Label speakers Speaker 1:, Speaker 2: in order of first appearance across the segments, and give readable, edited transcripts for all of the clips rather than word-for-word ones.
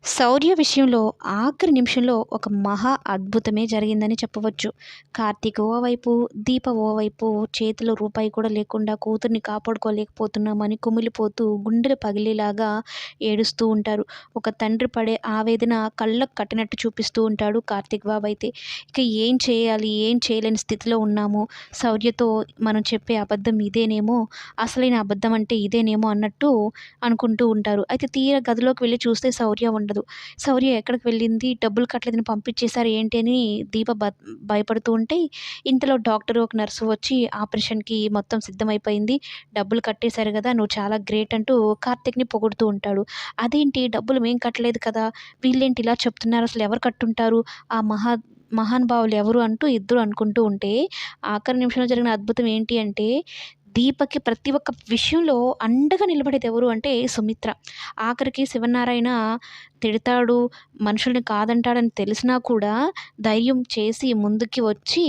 Speaker 1: శౌర్య విషయంలో ఆఖరి నిమిషంలో ఒక మహా అద్భుతమే జరిగిందని చెప్పవచ్చు. కార్తీక్ ఓవైపు, దీప ఓవైపు చేతిలో రూపాయి కూడా లేకుండా కూతుర్ని కాపాడుకోలేకపోతున్నామని కుమిలిపోతూ గుండెలు పగిలేలాగా ఏడుస్తూ ఉంటారు. ఒక తండ్రి పడే ఆవేదన కళ్ళకు కట్టినట్టు చూపిస్తూ ఉంటాడు కార్తీక్ బాబయితే. ఇక ఏం చేయాలి? ఏం చేయలేని స్థితిలో ఉన్నాము. శౌర్యతో మనం చెప్పే అబద్ధం ఇదేనేమో, అసలైన అబద్ధం అంటే ఇదేనేమో అన్నట్టు అనుకుంటూ ఉంటారు. అయితే తీరా గదిలోకి వెళ్లి చూస్తే శౌర్య ఉండదు. శౌర్య ఎక్కడికి వెళ్ళింది? డబ్బులు కట్టలేదని పంపించేసారు ఏంటి అని దీప భయపడుతూ ఉంటే, ఇంతలో డాక్టరు, ఒక నర్సు వచ్చి ఆపరేషన్‌కి మొత్తం సిద్ధమైపోయింది. డబ్బులు కట్టేశారు గదా! నువ్వు చాలా గ్రేట్ అంటూ కార్తీక్‌ని పొగుడుతూ ఉంటాడు. అదేంటి డబ్బులు మేం కట్టలేదు కదా! వీళ్ళేంటి ఇలా చెప్తున్నారు? అసలు ఎవరు కట్టుంటారు? ఆ మహానుభావులు ఎవరు? అంటూ ఇద్దరు అనుకుంటూ ఉంటే, ఆఖరి నిమిషంలో జరిగిన అద్భుతం ఏంటి అంటే, దీపకి ప్రతి ఒక్క విషయంలో అండగా నిలబడేది ఎవరు అంటే సుమిత్ర. ఆఖరికి శివనారాయణ తిడతాడు, మనుషుల్ని కాదంటాడని తెలిసినా కూడా ధైర్యం చేసి ముందుకి వచ్చి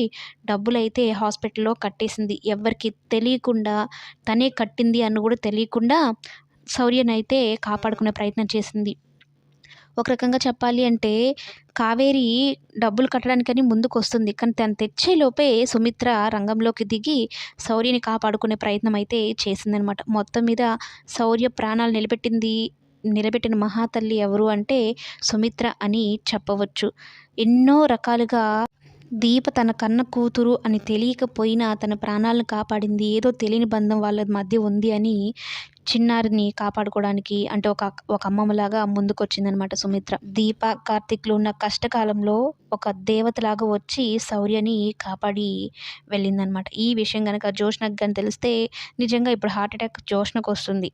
Speaker 1: డబ్బులైతే హాస్పిటల్‌లో కట్టేసింది. ఎవ్వరికీ తెలియకుండా తనే కట్టింది అని కూడా తెలియకుండా శౌర్యనైతే కాపాడుకునే ప్రయత్నం చేసింది. ఒక రకంగా చెప్పాలి అంటే కావేరి డబ్బులు కట్టడానికని ముందుకొస్తుంది. కానీ తను తెచ్చేలోపే సుమిత్ర రంగంలోకి దిగి శౌర్యని కాపాడుకునే ప్రయత్నం అయితే చేసిందనమాట. మొత్తం మీద శౌర్య ప్రాణాలు నిలబెట్టిన మహాతల్లి ఎవరు అంటే సుమిత్ర అని చెప్పవచ్చు. ఎన్నో రకాలుగా దీప తన కన్న కూతురు అని తెలియకపోయినా తన ప్రాణాలను కాపాడింది. ఏదో తెలియని బంధం వాళ్ళ మధ్య ఉంది అని చిన్నారిని కాపాడుకోవడానికి అంటే ఒక అమ్మమ్మలాగా ముందుకొచ్చిందనమాట సుమిత్ర. దీప, కార్తీక్‌లు ఉన్న కష్టకాలంలో ఒక దేవతలాగా వచ్చి శౌర్యని కాపాడి వెళ్ళిందనమాట. ఈ విషయం గనక జోష్నకి గాని తెలిస్తే నిజంగా ఇప్పుడు హార్ట్ అటాక్ జోష్నకొస్తుంది.